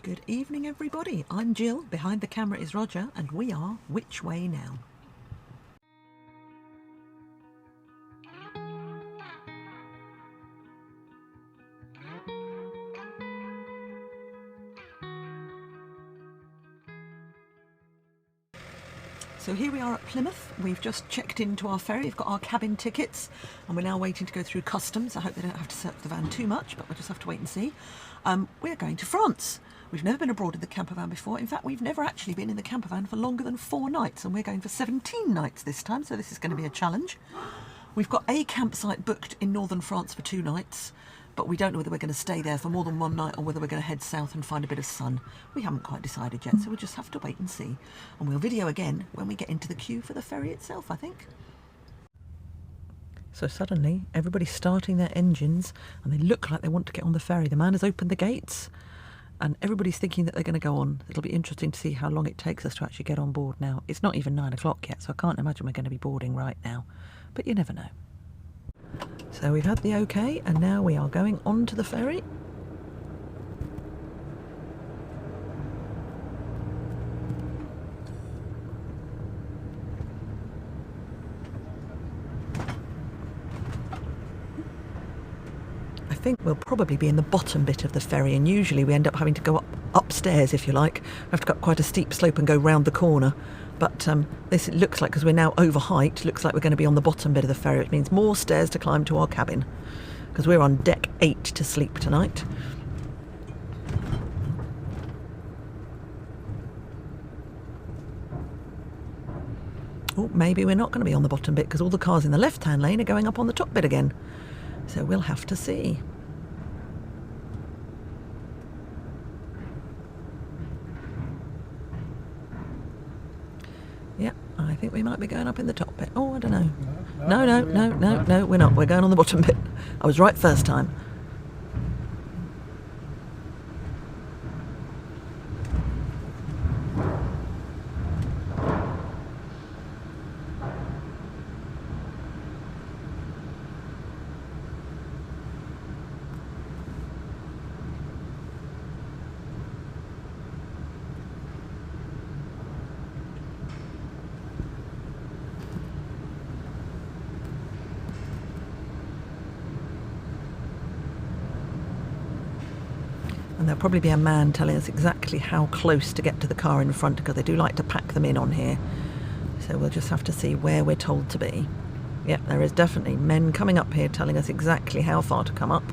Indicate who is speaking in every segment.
Speaker 1: Good evening, everybody. I'm Jill, behind the camera is Roger, and we are Which Way Now? So here we are at Plymouth. We've just checked into our ferry. We've got our cabin tickets and we're now waiting to go through customs. I hope they don't have to search the van too much, but we'll just have to wait and see. We're going to France. We've never been abroad in the campervan before. In fact, we've never actually been in the campervan for longer than 4 nights, and we're going for 17 nights this time, so this is going to be a challenge. We've got a campsite booked in northern France for 2 nights, but we don't know whether we're going to stay there for more than 1 night or whether we're going to head south and find a bit of sun. We haven't quite decided yet, so we'll just have to wait and see. And we'll video again when we get into the queue for the ferry itself, I think. So suddenly, everybody's starting their engines and they look like they want to get on the ferry. The man has opened the gates and everybody's thinking that they're going to go on. It'll be interesting to see how long it takes us to actually get on board now. It's not even 9 o'clock yet, so I can't imagine we're going to be boarding right now. But you never know. So we've had the okay, and now we are going on to the ferry. I think we'll probably be in the bottom bit of the ferry, and usually we end up having to go upstairs, if you like. We have to go up quite a steep slope and go round the corner. But this, it looks like, because we're now over height, looks like we're going to be on the bottom bit of the ferry, which means more stairs to climb to our cabin, because we're on deck 8 to sleep tonight. Oh, maybe we're not going to be on the bottom bit, because all the cars in the left-hand lane are going up on the top bit again. So we'll have to see. Yeah, I think we might be going up in the top bit. Oh, I don't know. No, we're not. We're going on the bottom bit. I was right first time. And there'll probably be a man telling us exactly how close to get to the car in front, because they do like to pack them in on here. So we'll just have to see where we're told to be. Yep, there is definitely men coming up here telling us exactly how far to come up.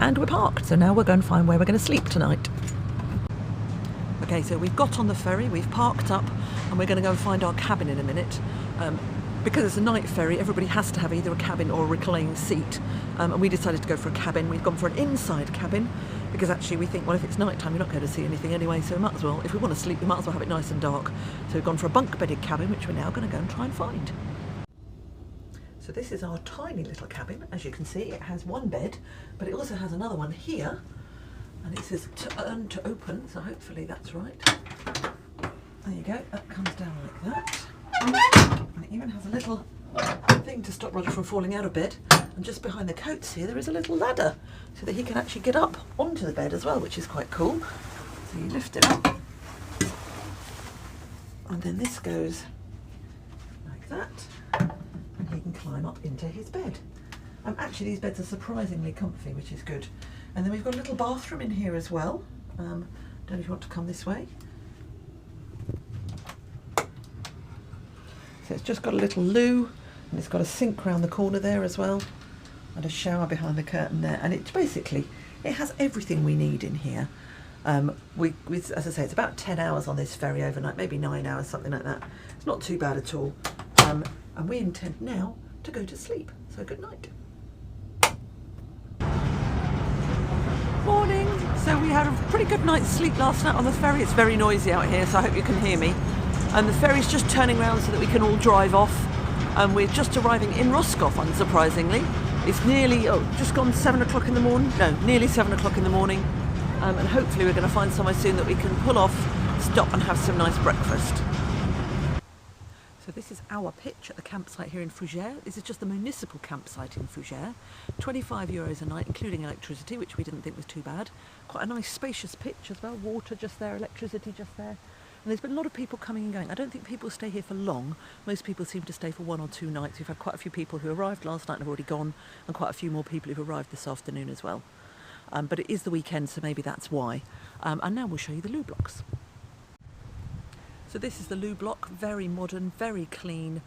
Speaker 1: And we're parked, so now we're going to find where we're going to sleep tonight. Okay, so we've got on the ferry, we've parked up, and we're going to go and find our cabin in a minute. Because it's a night ferry, everybody has to have either a cabin or a reclining seat. And we decided to go for a cabin. We've gone for an inside cabin, because actually we think, well, if it's night time, we're not going to see anything anyway, so we might as well, if we want to sleep, we might as well have it nice and dark. So we've gone for a bunk-bedded cabin, which we're now going to go and try and find. So this is our tiny little cabin. As you can see, it has 1 bed, but it also has another one here. And it says turn to open, so hopefully that's right. There you go, that comes down like that. And it even has a little thing to stop Roger from falling out of bed. And just behind the coats here, there is a little ladder, so that he can actually get up onto the bed as well, which is quite cool. So you lift it up. And then this goes like that. And he can climb up into his bed. Actually, these beds are surprisingly comfy, which is good. And then we've got a little bathroom in here as well. Don't know if you want to come this way. So it's just got a little loo, and it's got a sink round the corner there as well, and a shower behind the curtain there. And it basically, it has everything we need in here. As I say, it's about 10 hours on this ferry overnight, maybe 9 hours, something like that. It's not too bad at all. And we intend now to go to sleep. So good night. Morning. So we had a pretty good night's sleep last night on the ferry. It's very noisy out here, so I hope you can hear me. And the ferry's just turning around so that we can all drive off. And we're just arriving in Roscoff, unsurprisingly. It's nearly, just gone 7 o'clock in the morning. No, nearly 7 o'clock in the morning. and hopefully we're going to find somewhere soon that we can pull off, stop and have some nice breakfast. So this is our pitch at the campsite here in Fougeres. This is just the municipal campsite in Fougeres. €25 a night, including electricity, which we didn't think was too bad. Quite a nice spacious pitch as well, water just there, electricity just there. And there's been a lot of people coming and going. I don't think people stay here for long. Most people seem to stay for 1 or 2 nights. We've had quite a few people who arrived last night and have already gone, and quite a few more people who've arrived this afternoon as well. But it is the weekend, so maybe that's why. And now we'll show you the loo blocks. So this is the loo block, very modern, very clean.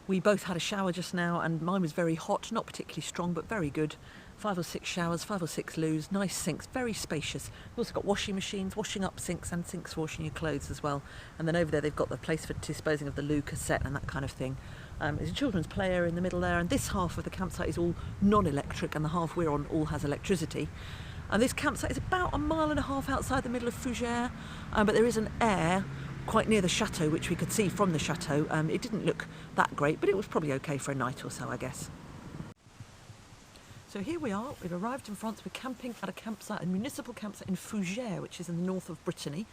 Speaker 1: We both had a shower just now, and mine was very hot, not particularly strong, but very good. 5 or 6 showers, 5 or 6 loos, nice sinks, very spacious. We've also got washing machines, washing up sinks, and sinks for washing your clothes as well. And then over there they've got the place for disposing of the loo cassette and that kind of thing. There's a children's play area in the middle there, and this half of the campsite is all non-electric, and the half we're on all has electricity. And this campsite is about 1.5 miles outside the middle of Fougeres, but there is an air quite near the chateau, which we could see from the chateau. It didn't look that great, but it was probably okay for a night or so, I guess. So here we are, we've arrived in France. We're camping at a campsite, a municipal campsite in Fougeres, which is in the north of Brittany.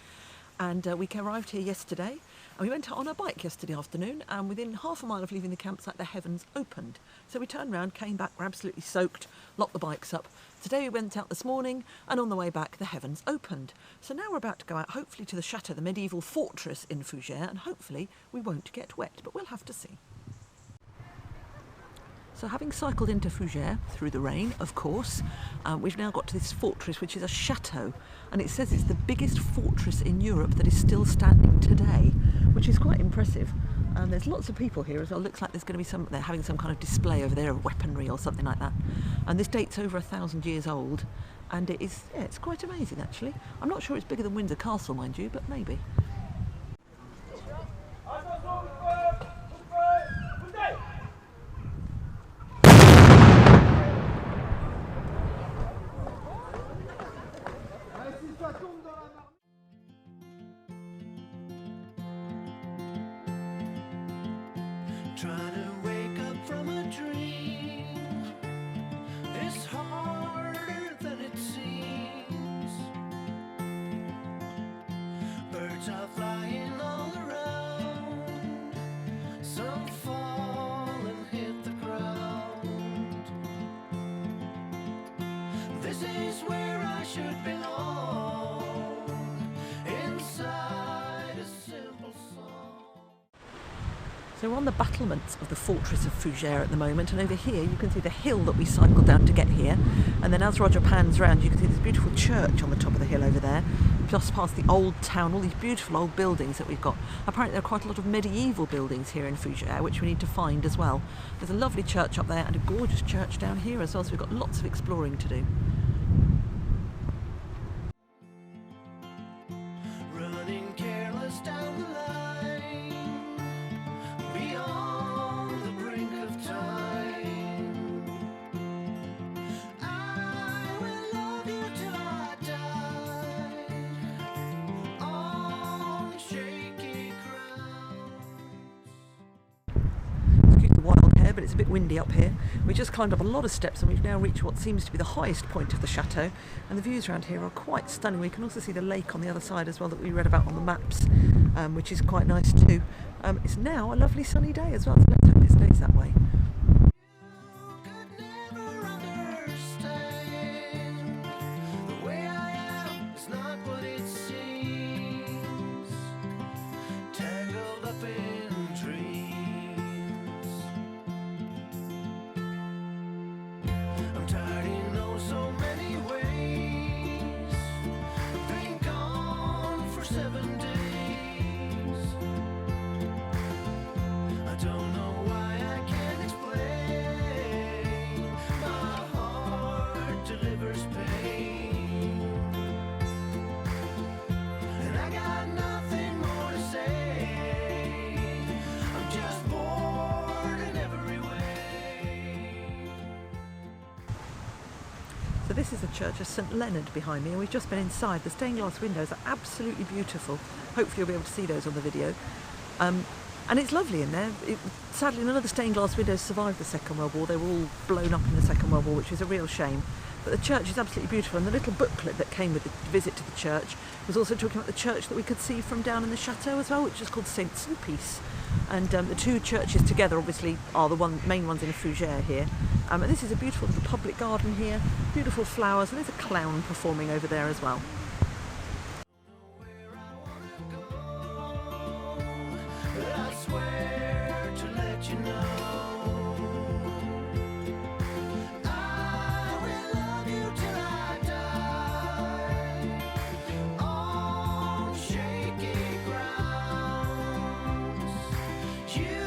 Speaker 1: And we arrived here yesterday, and we went out on our bike yesterday afternoon, and within half a mile of leaving the campsite, the heavens opened. So we turned around, came back, we're absolutely soaked, locked the bikes up. Today we went out this morning, and on the way back, the heavens opened. So now we're about to go out, hopefully to the chateau, the medieval fortress in Fougeres, and hopefully we won't get wet, but we'll have to see. So having cycled into Fougeres through the rain, of course, we've now got to this fortress, which is a chateau, and it says it's the biggest fortress in Europe that is still standing today, which is quite impressive. And there's lots of people here as well. Looks like there's going to be they're having some kind of display over there of weaponry or something like that. And this date's over 1,000 years old, and it is, yeah, it's quite amazing actually. I'm not sure it's bigger than Windsor Castle, mind you, but maybe.
Speaker 2: Trying to wake up from a dream is harder than it seems. Birds are flying all around, some fall and hit the ground. This is where I should belong, inside a simple song.
Speaker 1: So we're on the battlements of the fortress of Fougeres at the moment, and over here you can see the hill that we cycled down to get here, and then as Roger pans round you can see this beautiful church on the top of the hill over there, just past the old town, all these beautiful old buildings that we've got. Apparently there are quite a lot of medieval buildings here in Fougeres, which we need to find as well. There's a lovely church up there and a gorgeous church down here as well, so we've got lots of exploring to do.
Speaker 2: Running careless down the line, beyond the brink of time. I will love you till I die, on shaky ground.
Speaker 1: Excuse the wild hair, but it's a bit windy up here. We just climbed up a lot of steps and we've now reached what seems to be the highest point of the chateau, and the views around here are quite stunning. We can also see the lake on the other side as well that we read about on the maps, which is quite nice too. It's now a lovely sunny day as well, so let's hope it stays that way.
Speaker 2: You could never understand the way I am. It's not what it seems. Tangled up in dreams. I'm tired in oh so many ways. Been gone for 7 days. I don't know why I can't explain. My heart delivers pain, and I got nothing more to say. I'm just bored in every way.
Speaker 1: So this is the church of St Leonard behind me, and we've just been inside. The stained glass windows are absolutely beautiful. Hopefully you'll be able to see those on the video. And it's lovely in there. Sadly, none of the stained glass windows survived the Second World War. They were all blown up in the Second World War, which is a real shame. But the church is absolutely beautiful, and the little booklet that came with the visit to the church was also talking about the church that we could see from down in the chateau as well, which is called St Sulpice. And the two churches together obviously are the main ones in Fougeres here. And this is a beautiful little public garden here, beautiful flowers, and there's a clown performing over there as well.
Speaker 2: I swear to let you know I will love you till I die on shaky grounds. You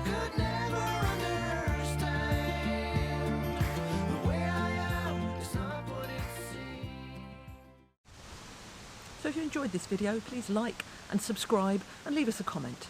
Speaker 2: could never understand the way I am. It's not what it seems.
Speaker 1: So if you enjoyed this video, please like and subscribe and leave us a comment.